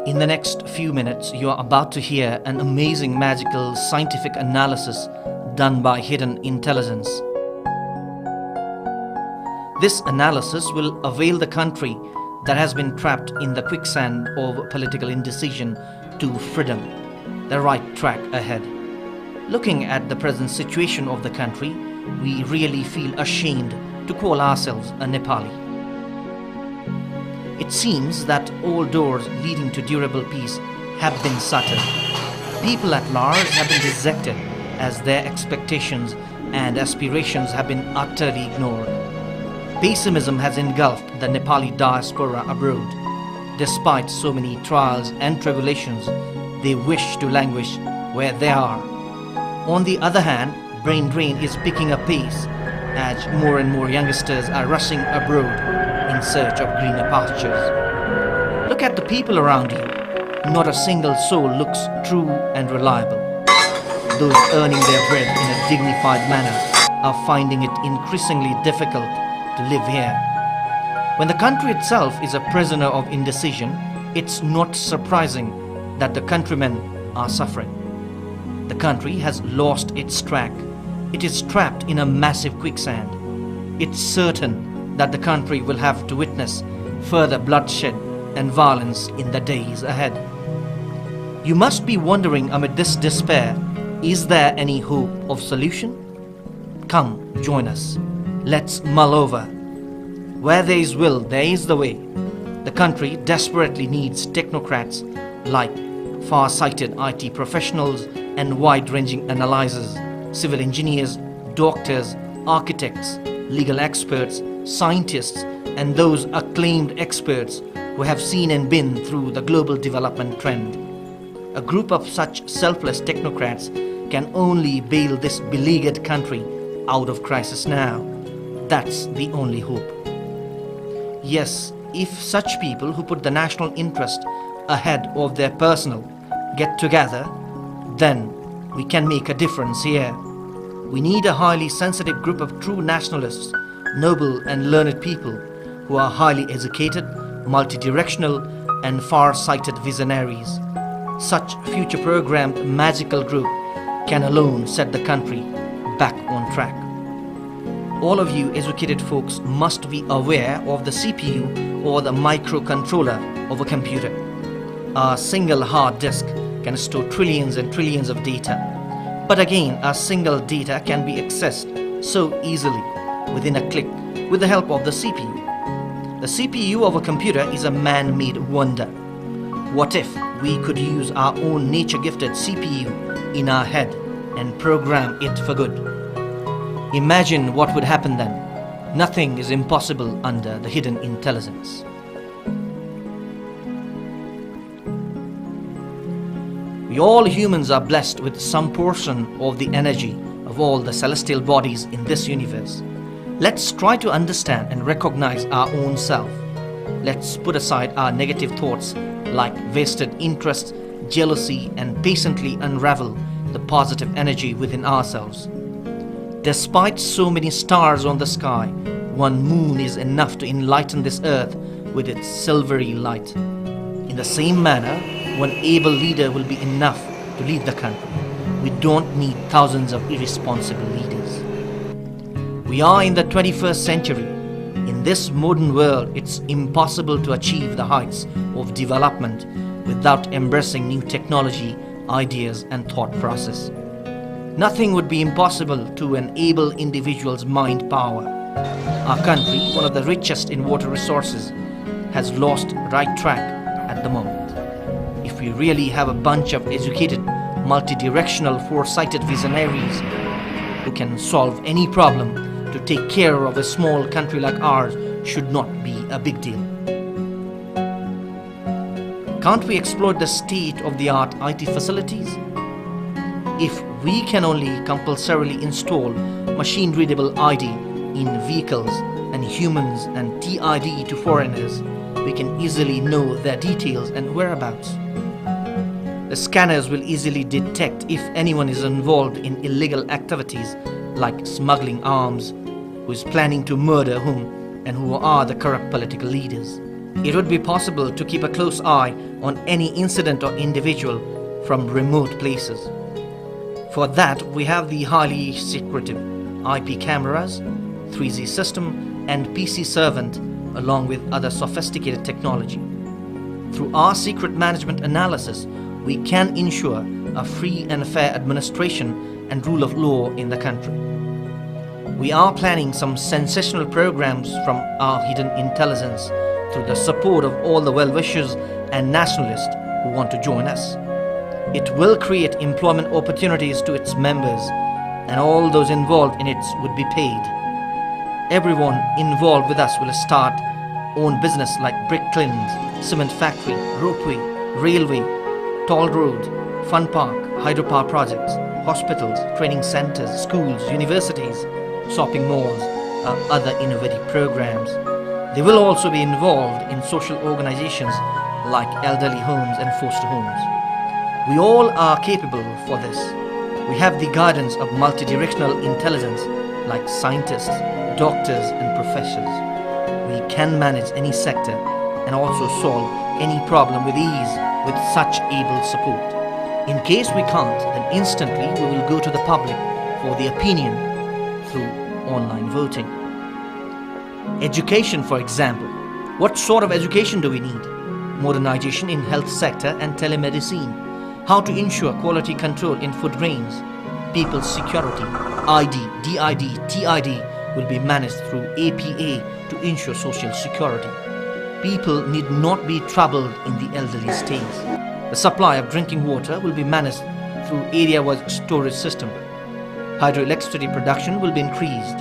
In the next few minutes, you are about to hear an amazing magical scientific analysis done by hidden intelligence. This analysis will avail the country that has been trapped in the quicksand of political indecision to freedom, the right track ahead. Looking at the present situation of the country, we really feel ashamed to call ourselves a Nepali. It seems that all doors leading to durable peace have been shuttered. People at large have been rejected as their expectations and aspirations have been utterly ignored. Pessimism has engulfed the Nepali diaspora abroad. Despite so many trials and tribulations, they wish to languish where they are. On the other hand, brain drain is picking up pace as more and more youngsters are rushing abroad in search of greener pastures. Look at the people around you. Not a single soul looks true and reliable. Those earning their bread in a dignified manner are finding it increasingly difficult to live here. When the country itself is a prisoner of indecision, it's not surprising that the countrymen are suffering. The country has lost its track. It is trapped in a massive quicksand. It's certain that the country will have to witness further bloodshed and violence in the days ahead. You must be wondering amid this despair, is there any hope of solution? Come, join us. Let's mull over. Where there is will, there is the way. The country desperately needs technocrats like far-sighted IT professionals and wide-ranging analyzers, civil engineers, doctors, architects, legal experts, scientists, and those acclaimed experts who have seen and been through the global development trend. A group of such selfless technocrats can only bail this beleaguered country out of crisis now. That's the only hope. Yes, if such people who put the national interest ahead of their personal get together, then we can make a difference here. We need a highly sensitive group of true nationalists, noble and learned people who are highly educated, multidirectional and far-sighted visionaries. Such future-programmed magical group can alone set the country back on track. All of you educated folks must be aware of the CPU or the microcontroller of a computer. A single hard disk can store trillions and trillions of data. But again, a single data can be accessed so easily within a click with the help of the CPU. The CPU of a computer is a man-made wonder. What if we could use our own nature-gifted CPU in our head and program it for good? Imagine what would happen then. Nothing is impossible under the hidden intelligence. We all humans are blessed with some portion of the energy of all the celestial bodies in this universe. Let's try to understand and recognize our own self. Let's put aside our negative thoughts like vested interest, jealousy, and patiently unravel the positive energy within ourselves. Despite so many stars on the sky, one moon is enough to enlighten this earth with its silvery light. In the same manner, one able leader will be enough to lead the country. We don't need thousands of irresponsible leaders. We are in the 21st century. In this modern world, it's impossible to achieve the heights of development without embracing new technology, ideas, and thought process. Nothing would be impossible to an able individual's mind power. Our country, one of the richest in water resources, has lost right track at the moment. If we really have a bunch of educated, multidirectional, foresighted visionaries who can solve any problem, to take care of a small country like ours should not be a big deal. Can't we exploit the state-of-the-art IT facilities? If we can only compulsorily install machine-readable ID in vehicles and humans and TID to foreigners, we can easily know their details and whereabouts. The scanners will easily detect if anyone is involved in illegal activities like smuggling arms, who is planning to murder whom, and who are the corrupt political leaders. It would be possible to keep a close eye on any incident or individual from remote places. For that, we have the highly secretive IP cameras, 3G system, and PC servant, along with other sophisticated technology. Through our secret management analysis, we can ensure a free and fair administration and rule of law in the country. We are planning some sensational programs from our hidden intelligence through the support of all the well-wishers and nationalists who want to join us. It will create employment opportunities to its members, and all those involved in it would be paid. Everyone involved with us will start own business like brick kilns, cement factory, ropeway, railway, toll road, fun park, hydropower projects, hospitals, training centers, schools, universities, shopping malls, other innovative programs. They will also be involved in social organizations like elderly homes and foster homes. We all are capable for this. We have the guidance of multidirectional intelligence like scientists, doctors and professors. We can manage any sector and also solve any problem with ease with such able support. In case we can't, then instantly we will go to the public for the opinion through online voting. Education, for example. What sort of education do we need? Modernization in health sector and telemedicine. How to ensure quality control in food grains. People's security, ID, DID, TID will be managed through APA to ensure social security. People need not be troubled in the elderly stays. The supply of drinking water will be managed through area-wise storage system. Hydroelectricity production will be increased.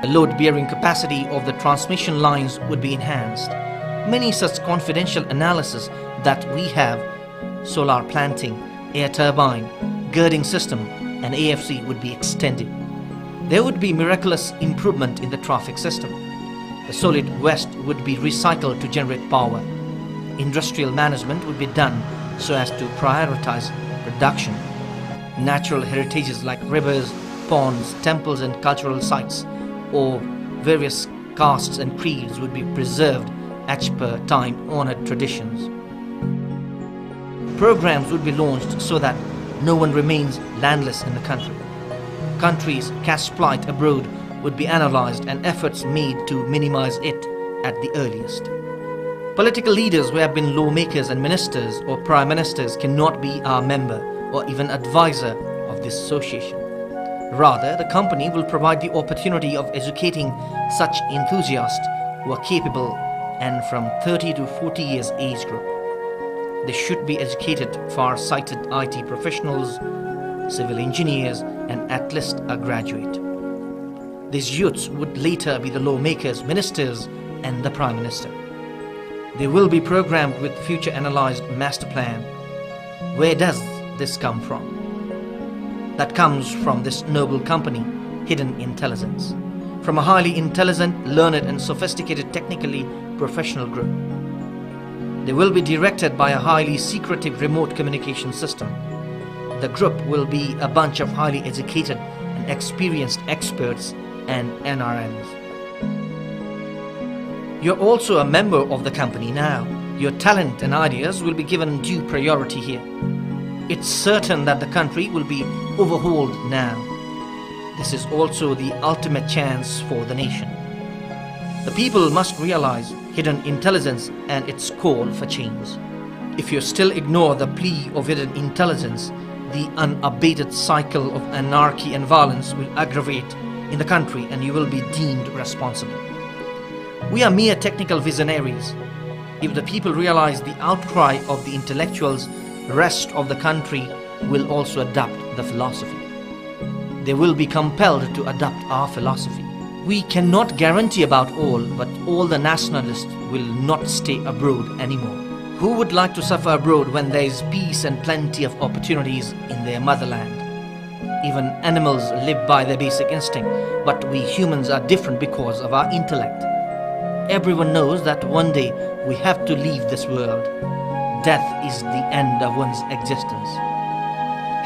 The load-bearing capacity of the transmission lines would be enhanced. Many such confidential analysis that we have, solar planting, air turbine, girding system, and AFC would be extended. There would be miraculous improvement in the traffic system. The solid waste would be recycled to generate power. Industrial management would be done so as to prioritize production. Natural heritages like rivers, ponds, temples and cultural sites or various castes and creeds would be preserved as per time-honored traditions. Programs would be launched so that no one remains landless in the country. Countries' cash plight abroad would be analyzed and efforts made to minimize it at the earliest. Political leaders who have been lawmakers and ministers or prime ministers cannot be our member or even advisor of this association. Rather, the company will provide the opportunity of educating such enthusiasts who are capable and from 30 to 40 years age group. They should be educated, far-sighted IT professionals, civil engineers, and at least a graduate. These youths would later be the lawmakers, ministers, and the Prime Minister. They will be programmed with future analyzed master plan. Where does this come from? That comes from this noble company, Hidden Intelligence, from a highly intelligent, learned, and sophisticated technically professional group. They will be directed by a highly secretive remote communication system. The group will be a bunch of highly educated and experienced experts and NRNs. You're also a member of the company now. Your talent and ideas will be given due priority here. It's certain that the country will be overhauled now. This is also the ultimate chance for the nation. The people must realize Hidden Intelligence and its call for change. If you still ignore the plea of Hidden Intelligence, the unabated cycle of anarchy and violence will aggravate in the country and you will be deemed responsible. We are mere technical visionaries. If the people realize the outcry of the intellectuals, the rest of the country will also adopt the philosophy. They will be compelled to adopt our philosophy. We cannot guarantee about all, but all the nationalists will not stay abroad anymore. Who would like to suffer abroad when there is peace and plenty of opportunities in their motherland? Even animals live by their basic instinct, but we humans are different because of our intellect. Everyone knows that one day we have to leave this world. Death is the end of one's existence.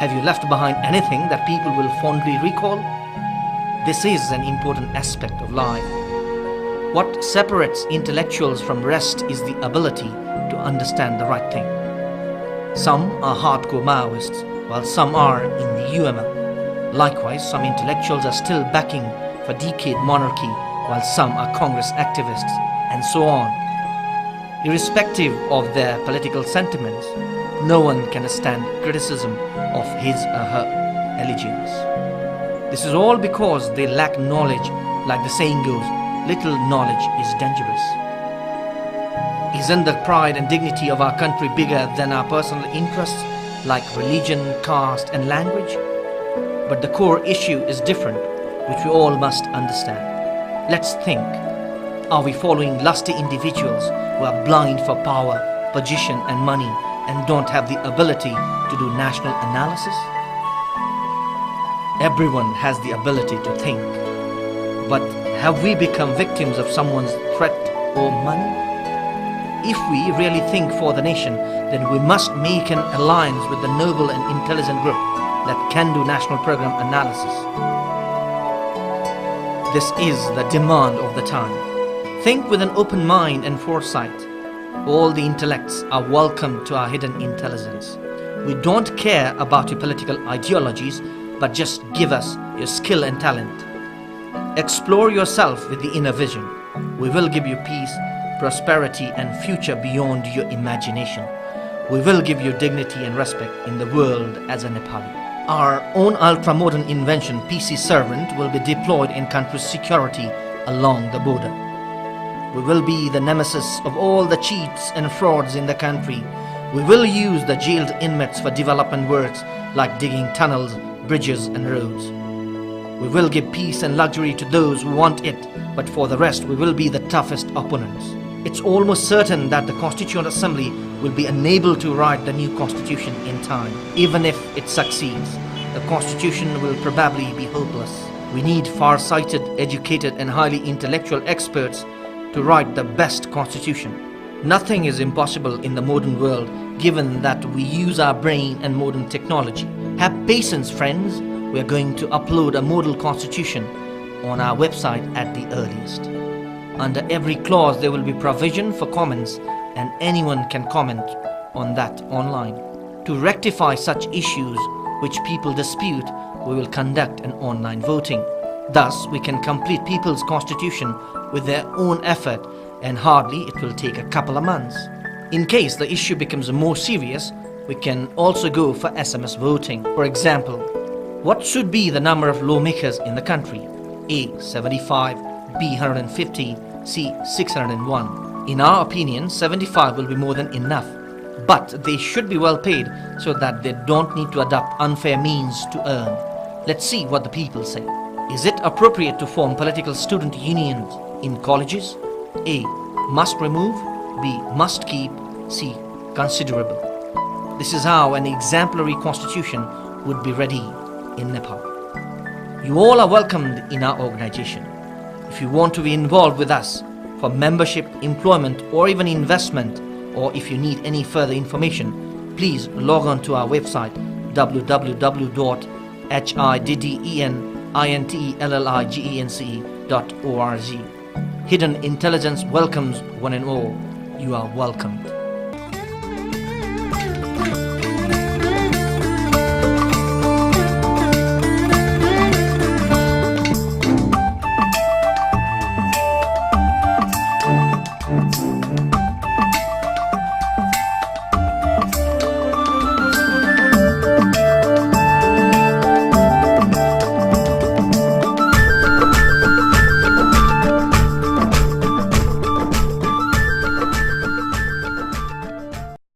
Have you left behind anything that people will fondly recall? This is an important aspect of life. What separates intellectuals from rest is the ability to understand the right thing. Some are hardcore Maoists, while some are in the UML. Likewise, some intellectuals are still backing for decayed monarchy, while some are Congress activists, and so on. Irrespective of their political sentiments, no one can stand criticism of his or her allegiance. This is all because they lack knowledge. Like the saying goes, little knowledge is dangerous. Isn't the pride and dignity of our country bigger than our personal interests, like religion, caste, and language? But the core issue is different, which we all must understand. Let's think. Are we following lusty individuals who are blind for power, position, and money, and don't have the ability to do national analysis? Everyone has the ability to think. But have we become victims of someone's threat or money? If we really think for the nation, then we must make an alliance with the noble and intelligent group that can do national program analysis. This is the demand of the time. Think with an open mind and foresight. All the intellects are welcome to our hidden intelligence. We don't care about your political ideologies, but just give us your skill and talent. Explore yourself with the inner vision. We will give you peace, prosperity, and future beyond your imagination. We will give you dignity and respect in the world as a Nepali. Our own ultra-modern invention, PC Servant, will be deployed in country's security along the border. We will be the nemesis of all the cheats and frauds in the country. We will use the jailed inmates for development works like digging tunnels, bridges, and roads. We will give peace and luxury to those who want it, but for the rest we will be the toughest opponents. It's almost certain that the Constituent Assembly will be unable to write the new constitution in time. Even if it succeeds, the constitution will probably be hopeless. We need far-sighted, educated, and highly intellectual experts to write the best constitution. Nothing is impossible in the modern world, given that we use our brain and modern technology. Have patience, friends. We are going to upload a model constitution on our website at the earliest. Under every clause there will be provision for comments, and anyone can comment on that online. To rectify such issues which people dispute, we will conduct an online voting. Thus, we can complete people's constitution with their own effort, and hardly it will take a couple of months. In case the issue becomes more serious, we can also go for SMS voting. For example, what should be the number of lawmakers in the country? A. 75, B. 150, C. 601. In our opinion, 75 will be more than enough. But they should be well paid so that they don't need to adopt unfair means to earn. Let's see what the people say. Is it appropriate to form political student unions in colleges? A. Must remove, B. Must keep, C. Considerable. This is how an exemplary constitution would be ready in Nepal. You all are welcomed in our organization. If you want to be involved with us for membership, employment, or even investment, or if you need any further information, please log on to our website www.hiddenintelligence.org. Hidden Intelligence welcomes one and all. You are welcomed.